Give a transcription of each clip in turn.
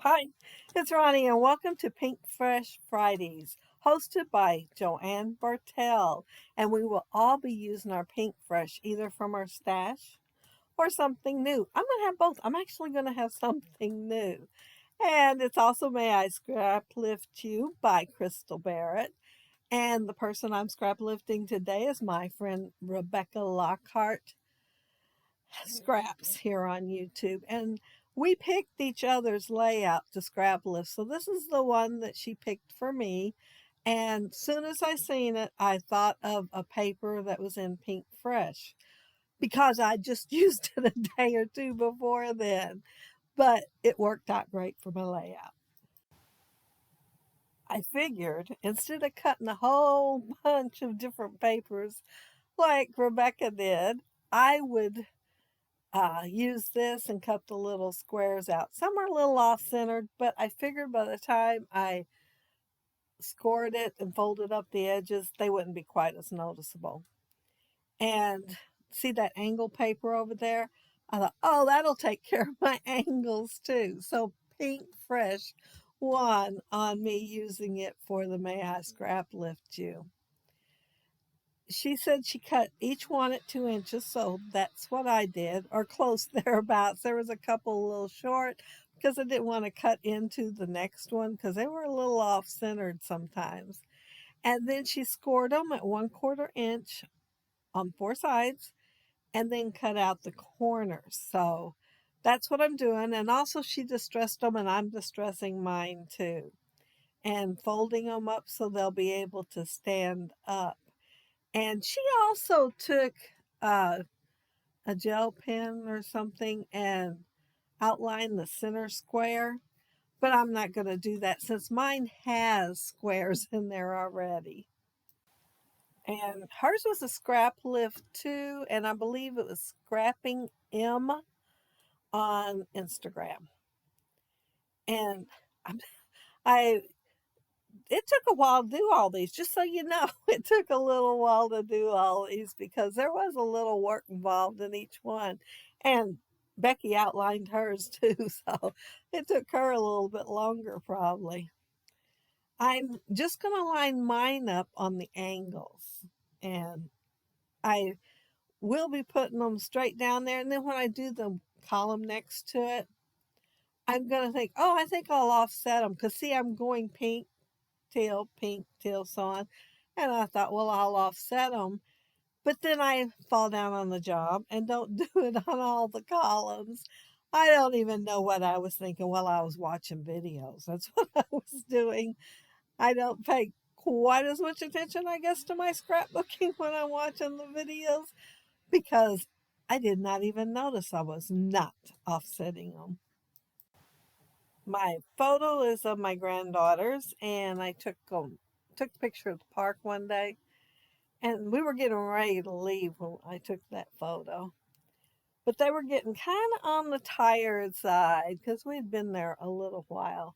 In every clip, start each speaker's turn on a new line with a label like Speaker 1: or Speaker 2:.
Speaker 1: Hi, it's Ronnie, and welcome to Pinkfresh Fridays, hosted by Joanne Bartell. And we will all be using our Pinkfresh either from our stash or something new. I'm going to have both. I'm actually going to have something new. And it's also May I Scraplift You by Crystal Barrett. And the person I'm scraplifting today is my friend Rebecca Lockhart Scraps here on YouTube. And we picked each other's layout to scrap lift. So this is the one that she picked for me. And soon as I seen it, I thought of a paper that was in Pink Fresh because I just used it a day or two before then. But it worked out great for my layout. I figured instead of cutting a whole bunch of different papers like Rebecca did, I would use this and cut the little squares out. Some are a little off-centered, but I figured by the time I scored it and folded up the edges, they wouldn't be quite as noticeable. And see that angle paper over there? I thought, oh, that'll take care of my angles too. So Pink Fresh won on me using it for the May I Scrap Lift You. She said she cut each one at 2 inches, so that's what I did, or close thereabouts. There was a couple a little short because I didn't want to cut into the next one because they were a little off-centered sometimes. And then she scored them at 1/4 inch on 4 sides and then cut out the corners. So that's what I'm doing. And also she distressed them and I'm distressing mine too. And folding them up so they'll be able to stand up. And she also took uh, a gel pen or something and outlined the center square, but I'm not going to do that since mine has squares in there already. And hers was a scrap lift too, and I believe it was Scrapping M on Instagram. And I'm, I it took a while to do all these, just so you know. It took a little while to do all these because there was a little work involved in each one. And Becky outlined hers too, so it took her a little bit longer probably. I'm just going to line mine up on the angles. And I will be putting them straight down there. And then when I do the column next to it, I'm going to think, oh, I think I'll offset them. Because see, I'm going pink, teal, so on. And I thought, well, I'll offset them. But then I fall down on the job and don't do it on all the columns. I don't even know what I was thinking while I was watching videos. That's what I was doing. I don't pay quite as much attention, I guess, to my scrapbooking when I'm watching the videos because I did not even notice I was not offsetting them. My photo is of my granddaughters, and I took the picture of the park one day, and we were getting ready to leave when I took that photo. But they were getting kind of on the tired side because we'd been there a little while.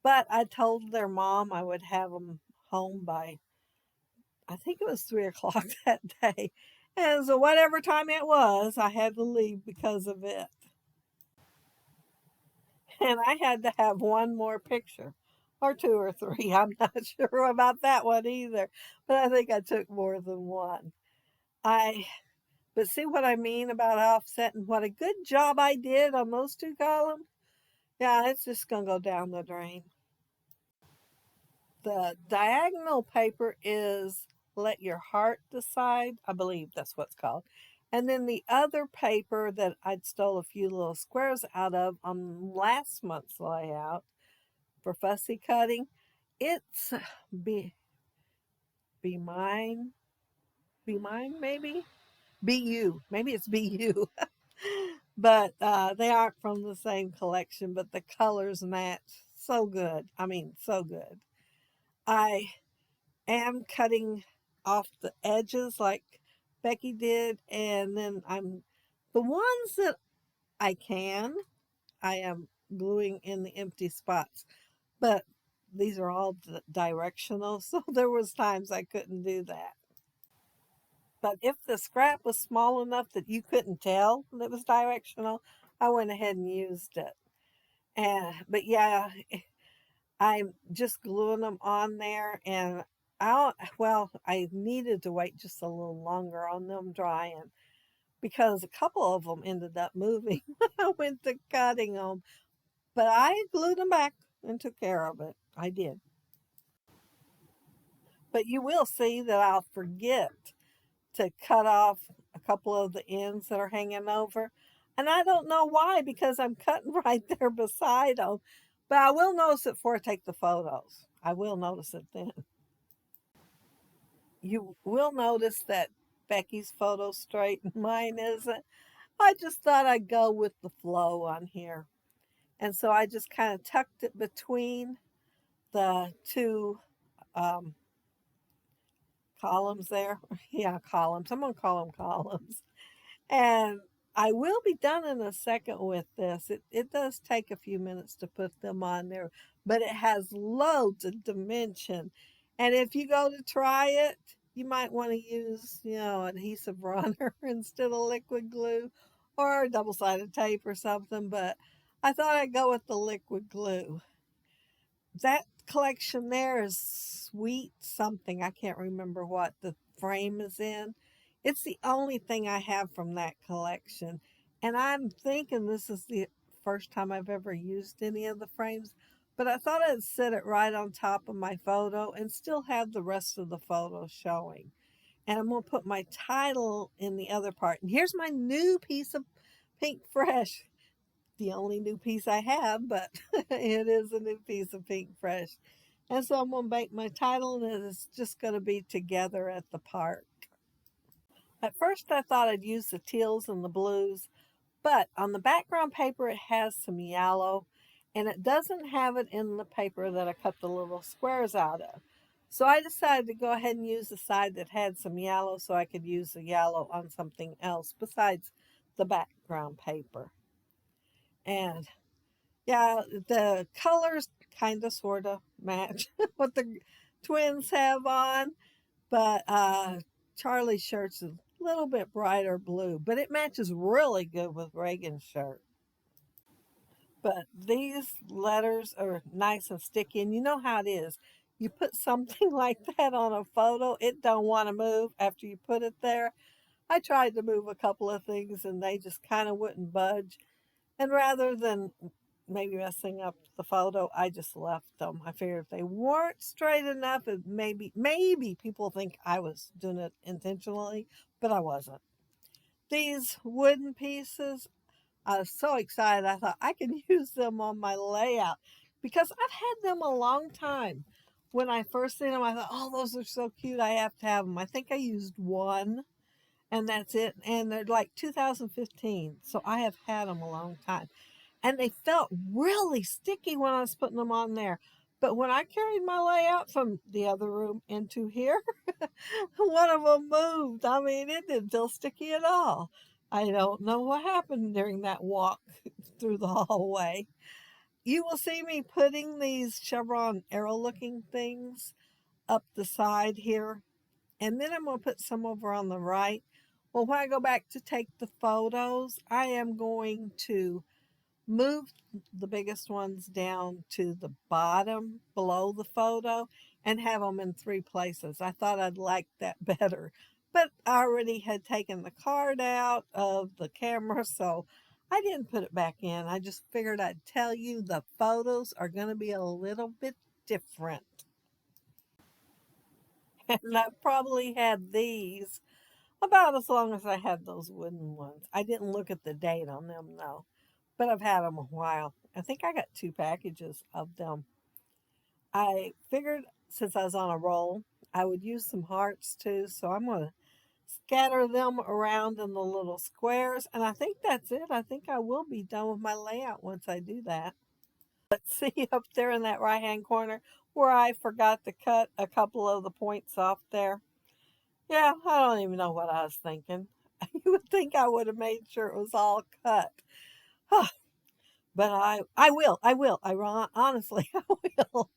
Speaker 1: But I told their mom I would have them home by, I think it was 3 o'clock that day. And so, whatever time it was, I had to leave because of it. And I had to have one more picture or two or three. I'm not sure about that one either, but I think I took more than one. I but see what I mean about offsetting? What a good job I did on those two columns. Yeah, it's just gonna go down the drain. The diagonal paper is Let Your Heart Decide. I believe that's what's called. And then the other paper that I'd stole a few little squares out of on last month's layout for fussy cutting, it's be be mine, be mine maybe, be you, maybe it's be you. But they aren't from the same collection, but the colors match so good. I mean, so good. I am cutting off the edges like Becky did, and then I'm the ones that I am gluing in the empty spots. But these are all directional, so there was times I couldn't do that. But if the scrap was small enough that you couldn't tell that it was directional, I went ahead and used it. But yeah, I'm just gluing them on there, and I needed to wait just a little longer on them drying because a couple of them ended up moving when I went to cutting them. But I glued them back and took care of it. I did. But you will see that I'll forget to cut off a couple of the ends that are hanging over. And I don't know why, because I'm cutting right there beside them. But I will notice it before I take the photos. I will notice it then. You will notice that Becky's photo's straight and mine isn't. I just thought I'd go with the flow on here. And so I just kind of tucked it between the two um, columns there. Yeah, columns. I'm going to call them columns. And I will be done in a second with this. It does take a few minutes to put them on there, but it has loads of dimension. And if you go to try it, you might want to use, adhesive runner instead of liquid glue or double-sided tape or something. But I thought I'd go with the liquid glue. That collection there is sweet something. I can't remember what the frame is in. It's the only thing I have from that collection. And I'm thinking this is the first time I've ever used any of the frames, but I thought I'd set it right on top of my photo and still have the rest of the photo showing. And I'm going to put my title in the other part. And here's my new piece of Pink Fresh, the only new piece I have, but it is a new piece of Pinkfresh. And so I'm going to make my title, and it's just going to be Together at the Park. At first, I thought I'd use the teals and the blues, but on the background paper, it has some yellow, and it doesn't have it in the paper that I cut the little squares out of. So I decided to go ahead and use the side that had some yellow so I could use the yellow on something else besides the background paper. And yeah, the colors kind of sort of match what the twins have on, but Charlie's shirt's a little bit brighter blue, but it matches really good with Reagan's shirt. But these letters are nice and sticky, and you know how it is. You put something like that on a photo, it don't want to move after you put it there. I tried to move a couple of things, and they just kind of wouldn't budge. And rather than maybe messing up the photo, I just left them. I figured if they weren't straight enough, it maybe people think I was doing it intentionally, but I wasn't. These wooden pieces, I was so excited. I thought I could use them on my layout because I've had them a long time. When I first seen them, I thought, oh, those are so cute. I have to have them. I think I used one and that's it. And they're like 2015. So I have had them a long time, and they felt really sticky when I was putting them on there. But when I carried my layout from the other room into here, one of them moved. I mean, it didn't feel sticky at all. I don't know what happened during that walk through the hallway. You will see me putting these chevron arrow looking things up the side here. And then I'm going to put some over on the right. Well, when I go back to take the photos, I am going to move the biggest ones down to the bottom below the photo and have them in three places. I thought I'd like that better, but I already had taken the card out of the camera, so I didn't put it back in. I just figured I'd tell you the photos are going to be a little bit different. And I've probably had these about as long as I had those wooden ones. I didn't look at the date on them though, but I've had them a while. I think I got 2 packages of them. I figured since I was on a roll, I would use some hearts too, so I'm going to scatter them around in the little squares, and I think that's it. I think I will be done with my layout once I do that. Let's see up there in that right hand corner where I forgot to cut a couple of the points off there. Yeah, I don't even know what I was thinking. You would think I would have made sure it was all cut. But I will. Honestly, I will.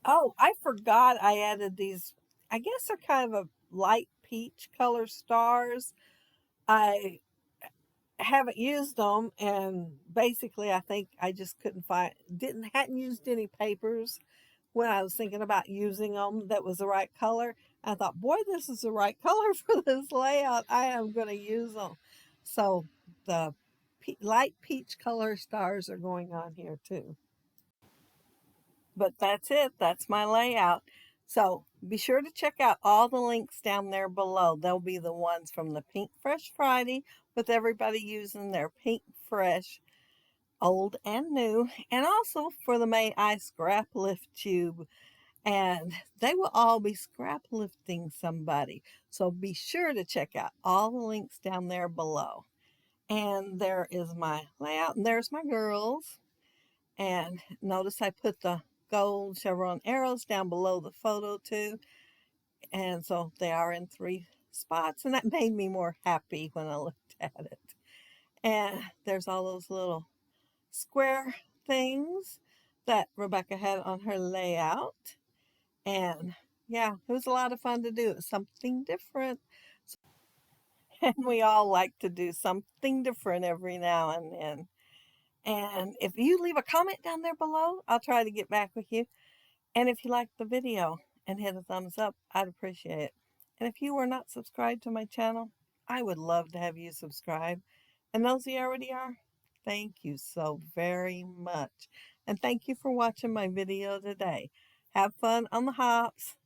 Speaker 1: Oh, I forgot I added these. I guess they're kind of a light peach color stars. I haven't used them, and basically I think I just couldn't find, hadn't used any papers when I was thinking about using them that was the right color. I thought, boy, this is the right color for this layout. I am going to use them. So the light peach color stars are going on here too. But that's it. That's my layout. So be sure to check out all the links down there below. They'll be the ones from the Pinkfresh Friday with everybody using their Pink Fresh old and new, and also for the May I Scraplift tube. And they will all be scrap lifting somebody. So be sure to check out all the links down there below. And there is my layout, and there's my girls. And notice I put the gold chevron arrows down below the photo too. And so they are in 3 spots, and that made me more happy when I looked at it. And there's all those little square things that Rebecca had on her layout. And yeah, it was a lot of fun to do. It was something different. And we all like to do something different every now and then. And if you leave a comment down there below, I'll try to get back with you. And if you liked the video and hit a thumbs up, I'd appreciate it. And if you are not subscribed to my channel, I would love to have you subscribe. And those of you already are, thank you so very much. And thank you for watching my video today. Have fun on the hops.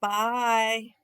Speaker 1: Bye.